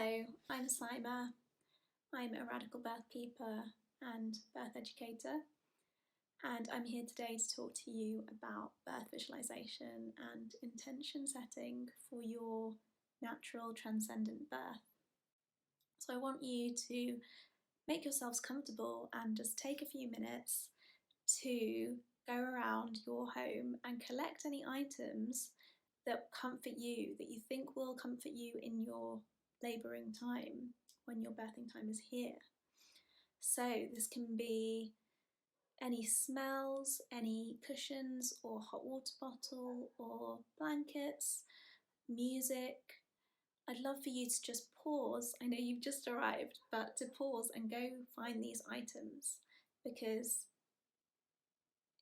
Hello, I'm Saima. I'm a radical birth keeper and birth educator, and I'm here today to talk to you about birth visualization and intention setting for your natural transcendent birth. So I want you to make yourselves comfortable and just take a few minutes to go around your home and collect any items that comfort you, that you think will comfort you in your labouring time when your birthing time is here. So this can be any smells, any cushions or hot water bottle or blankets, music. I'd love for you to just pause. I know you've just arrived, but to pause and go find these items, because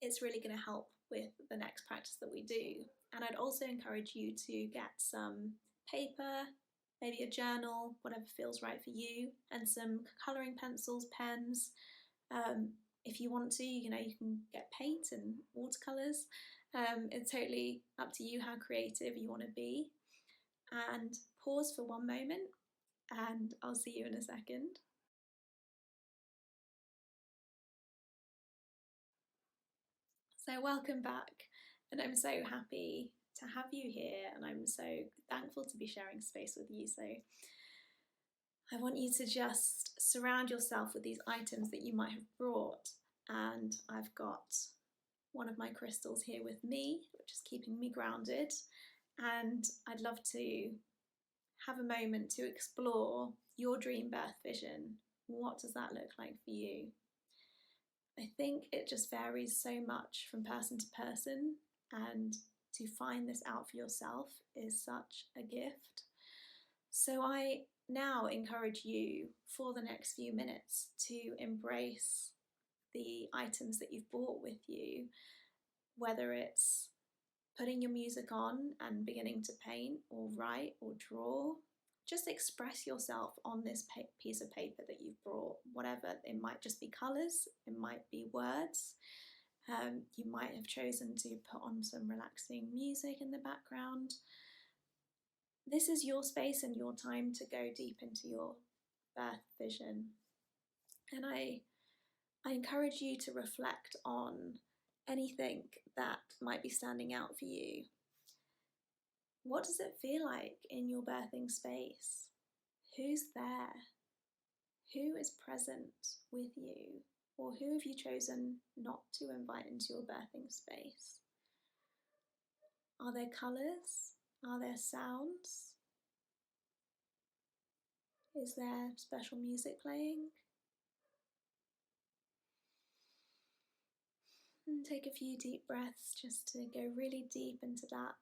it's really going to help with the next practice that we do. And I'd also encourage you to get some paper, maybe a journal, whatever feels right for you, and some colouring pencils, pens. If you want to, you can get paint and watercolours. It's totally up to you how creative you want to be. And pause for one moment, and I'll see you in a second. So welcome back, and I'm so happy to have you here, and I'm so thankful to be sharing space with you. So I want you to just surround yourself with these items that you might have brought, and I've got one of my crystals here with me, which is keeping me grounded, and I'd love to have a moment to explore your dream birth vision. What does that look like for you? I think it just varies so much from person to person, and to find this out for yourself is such a gift. So I now encourage you for the next few minutes to embrace the items that you've brought with you, whether it's putting your music on and beginning to paint or write or draw. Just express yourself on this piece of paper that you've brought, whatever. It might just be colours, it might be words. You might have chosen to put on some relaxing music in the background. This is your space and your time to go deep into your birth vision. And I encourage you to reflect on anything that might be standing out for you. What does it feel like in your birthing space? Who's there? Who is present with you? Or who have you chosen not to invite into your birthing space? Are there colours? Are there sounds? Is there special music playing? And take a few deep breaths just to go really deep into that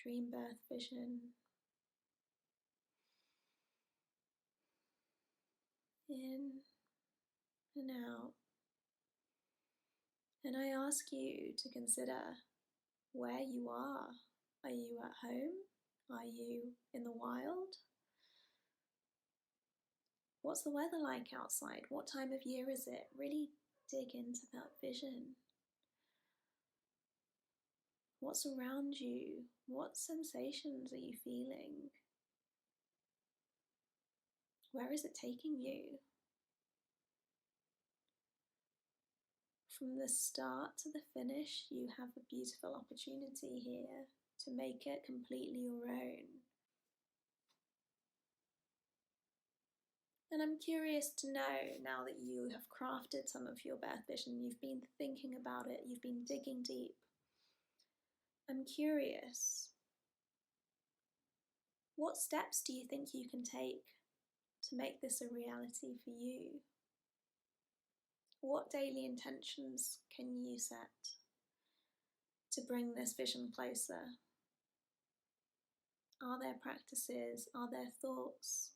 dream birth vision. In and out. And I ask you to consider where you are. Are you at home? Are you in the wild? What's the weather like outside? What time of year is it? Really dig into that vision. What's around you? What sensations are you feeling? Where is it taking you? From the start to the finish, you have a beautiful opportunity here to make it completely your own. And I'm curious to know, now that you have crafted some of your birth vision, you've been thinking about it, you've been digging deep. I'm curious, what steps do you think you can take to make this a reality for you? What daily intentions can you set to bring this vision closer? Are there practices? Are there thoughts?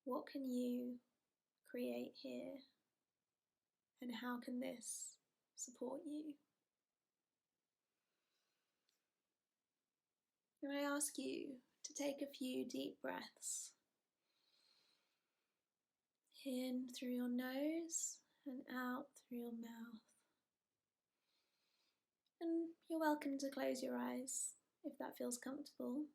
What can you create here? And how can this support you? And I ask you to take a few deep breaths. In through your nose and out through your mouth. And you're welcome to close your eyes if that feels comfortable.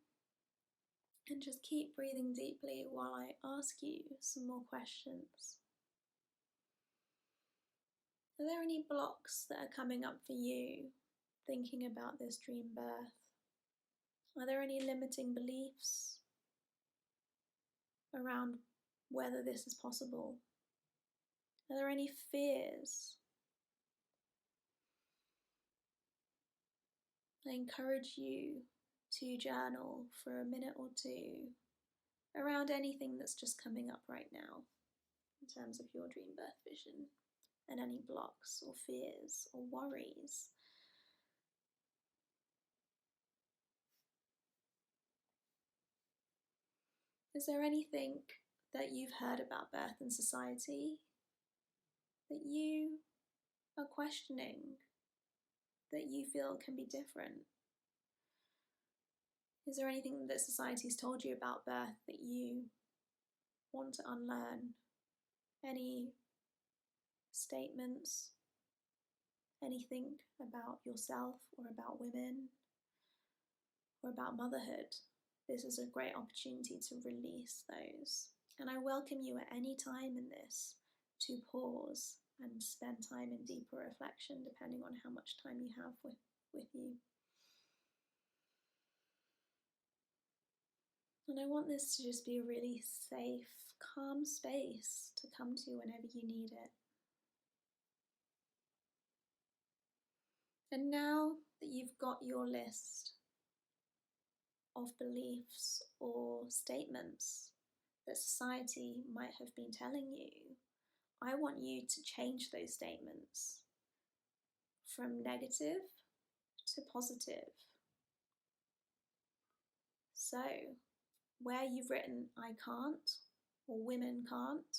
And just keep breathing deeply while I ask you some more questions. Are there any blocks that are coming up for you thinking about this dream birth? Are there any limiting beliefs around whether this is possible? Are there any fears? I encourage you to journal for a minute or two around anything that's just coming up right now in terms of your dream birth vision, and any blocks or fears or worries. Is there anything that you've heard about birth in society that you are questioning, that you feel can be different? Is there anything that society's told you about birth that you want to unlearn? Any statements, anything about yourself or about women or about motherhood? This is a great opportunity to release those. And I welcome you at any time in this to pause and spend time in deeper reflection, depending on how much time you have with you. And I want this to just be a really safe, calm space to come to whenever you need it. And now that you've got your list of beliefs or statements that society might have been telling you, I want you to change those statements from negative to positive. So, where you've written I can't or women can't,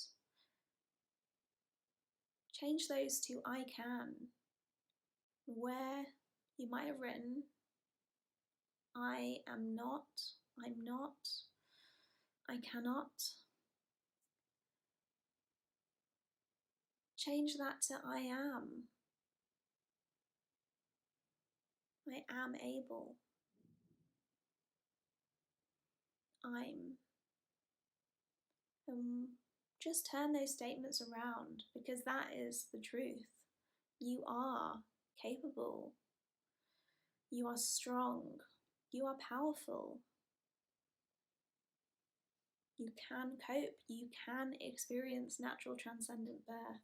change those to I can. Where you might have written I am not, I'm not, I cannot, change that to I am. I am able. I'm. Just turn those statements around, because that is the truth. You are capable. You are strong. You are powerful. You can cope. You can experience natural transcendent birth.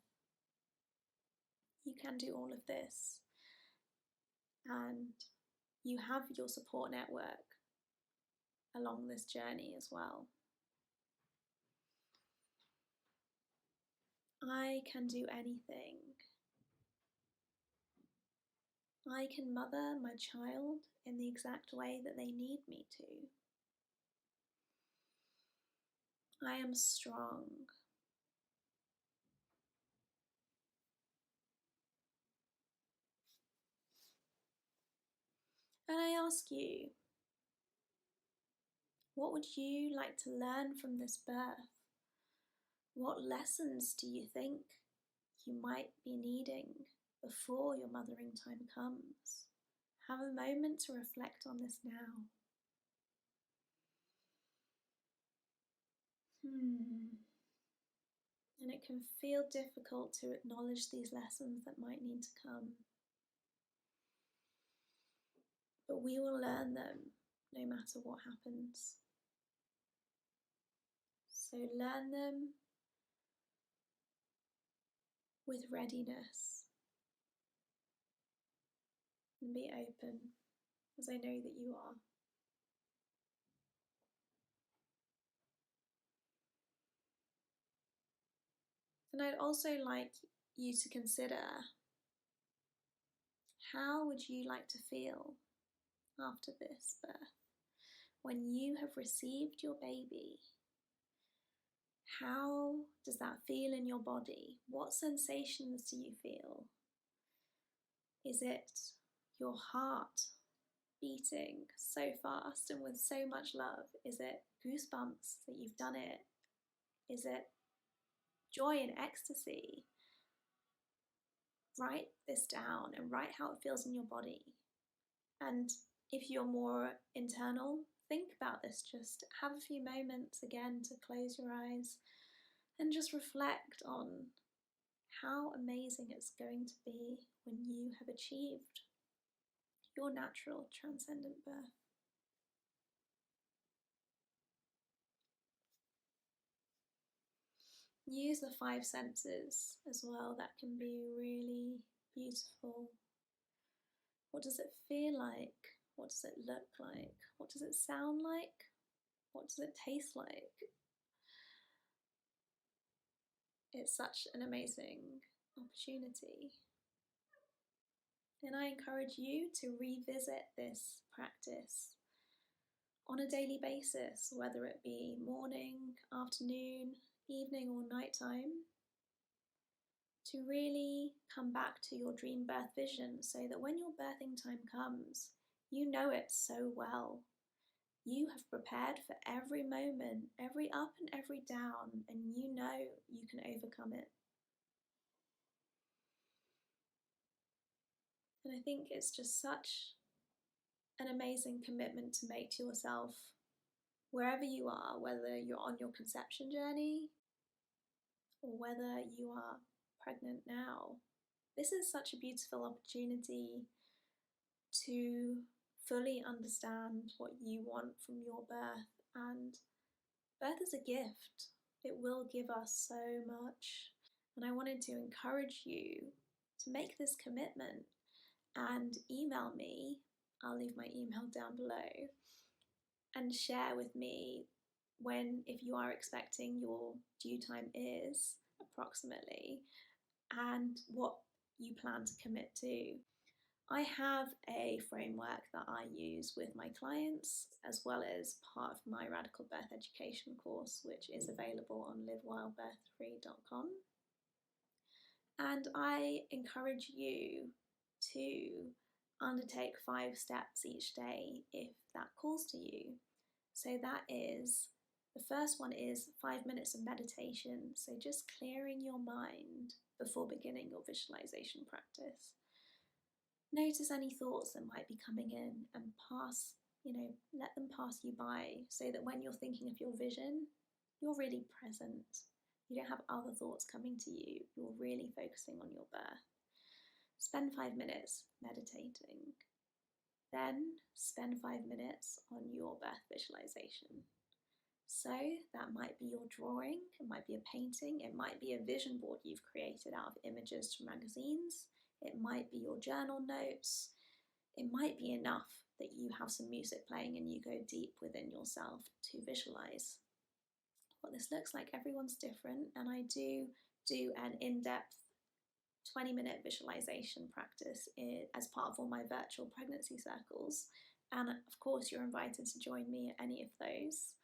You can do all of this. And you have your support network along this journey as well. I can do anything. I can mother my child in the exact way that they need me to. I am strong. And I ask you, what would you like to learn from this birth? What lessons do you think you might be needing before your mothering time comes? Have a moment to reflect on this now. And it can feel difficult to acknowledge these lessons that might need to come. But we will learn them no matter what happens. So learn them with readiness and be open, as I know that you are. And I'd also like you to consider, how would you like to feel after this birth? When you have received your baby, how does that feel in your body? What sensations do you feel? Is it your heart beating so fast and with so much love? Is it goosebumps that you've done it? Is it joy and ecstasy? Write this down and write how it feels in your body. And if you're more internal, think about this. Just have a few moments again to close your eyes and just reflect on how amazing it's going to be when you have achieved your natural transcendent birth. Use the five senses as well. That can be really beautiful. What does it feel like? What does it look like? What does it sound like? What does it taste like? It's such an amazing opportunity. And I encourage you to revisit this practice on a daily basis, whether it be morning, afternoon, evening, or nighttime, to really come back to your dream birth vision so that when your birthing time comes, you know it so well. You have prepared for every moment, every up and every down, and you know you can overcome it. And I think it's just such an amazing commitment to make to yourself wherever you are, whether you're on your conception journey or whether you are pregnant now. This is such a beautiful opportunity to fully understand what you want from your birth. And birth is a gift. It will give us so much. And I wanted to encourage you to make this commitment and email me. I'll leave my email down below, and share with me if you are expecting your due time is approximately, and what you plan to commit to. I have a framework that I use with my clients, as well as part of my Radical Birth Education course, which is available on livewildbirthfree.com. And I encourage you to undertake 5 steps each day if that calls to you. So that is, the first one is 5 minutes of meditation. So just clearing your mind before beginning your visualization practice. Notice any thoughts that might be coming in and let them pass you by, so that when you're thinking of your vision, you're really present. You don't have other thoughts coming to you. You're really focusing on your birth. Spend 5 minutes meditating. Then spend 5 minutes on your birth visualization. So that might be your drawing, it might be a painting, it might be a vision board you've created out of images from magazines, it might be your journal notes, it might be enough that you have some music playing and you go deep within yourself to visualize. What this looks like, everyone's different, and I do an in-depth 20-minute visualization practice as part of all my virtual pregnancy circles, and of course you're invited to join me at any of those.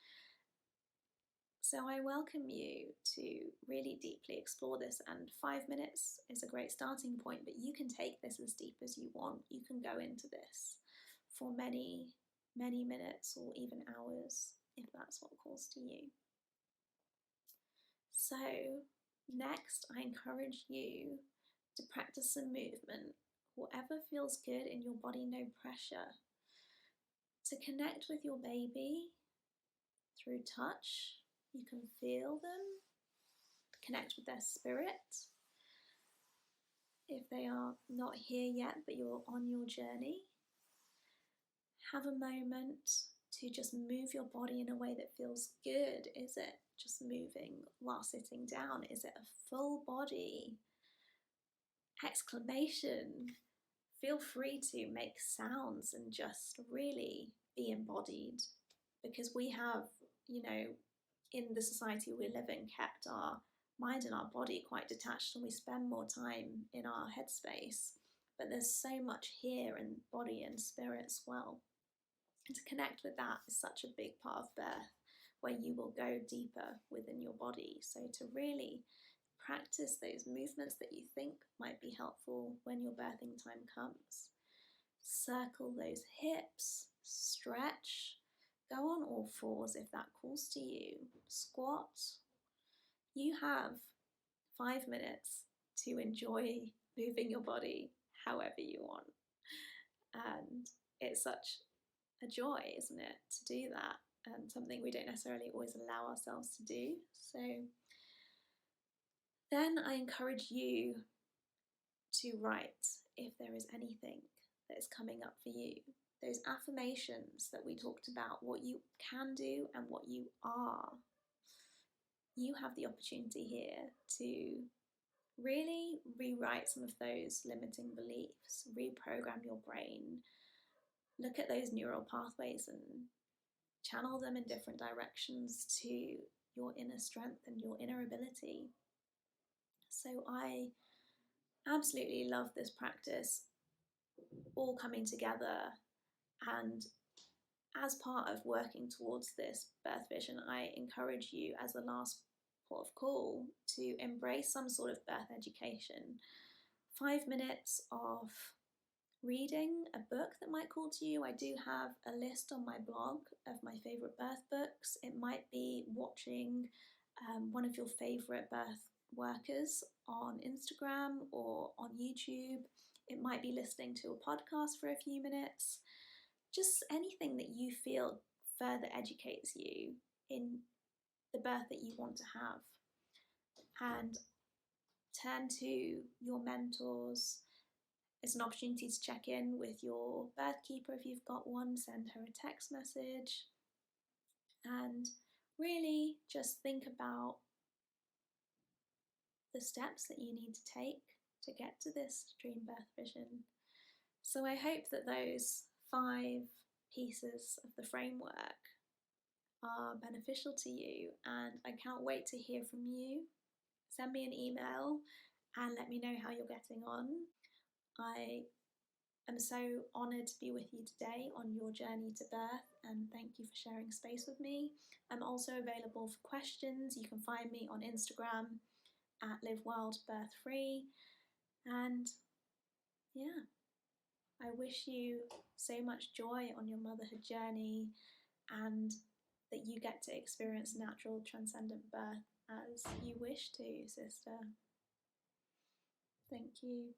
So I welcome you to really deeply explore this, and 5 minutes is a great starting point, but you can take this as deep as you want. You can go into this for many, many minutes or even hours if that's what calls to you. So next, I encourage you to practice some movement, whatever feels good in your body, no pressure, to connect with your baby through touch. You can feel them, connect with their spirit. If they are not here yet, but you're on your journey, have a moment to just move your body in a way that feels good. Is it just moving while sitting down? Is it a full body exclamation? Feel free to make sounds and just really be embodied, because we have, in the society we live in, kept our mind and our body quite detached, and we spend more time in our headspace. But there's so much here in body and spirit as well. And to connect with that is such a big part of birth, where you will go deeper within your body. So to really practice those movements that you think might be helpful when your birthing time comes. Circle those hips, stretch, go on all fours if that calls to you, squat. You have 5 minutes to enjoy moving your body however you want. And it's such a joy, isn't it, to do that? And something we don't necessarily always allow ourselves to do. So then I encourage you to write if there is anything that is coming up for you. Those affirmations that we talked about, what you can do and what you are. You have the opportunity here to really rewrite some of those limiting beliefs, reprogram your brain, look at those neural pathways and channel them in different directions to your inner strength and your inner ability. So I absolutely love this practice all coming together, and as part of working towards this birth vision, I encourage you as a last port of call to embrace some sort of birth education. 5 minutes of reading a book that might call to you. I do have a list on my blog of my favourite birth books. It might be watching one of your favourite birth workers on Instagram or on YouTube. It might be listening to a podcast for a few minutes. Just anything that you feel further educates you in the birth that you want to have. And turn to your mentors. It's an opportunity to check in with your birth keeper if you've got one, send her a text message, and really just think about the steps that you need to take to get to this dream birth vision. So I hope that those 5 pieces of the framework are beneficial to you, and I can't wait to hear from you. Send me an email and let me know how you're getting on. I am so honoured to be with you today on your journey to birth, and thank you for sharing space with me. I'm also available for questions. You can find me on Instagram at livewildbirthfree, and yeah, I wish you so much joy on your motherhood journey, and that you get to experience natural transcendent birth as you wish to, sister. Thank you.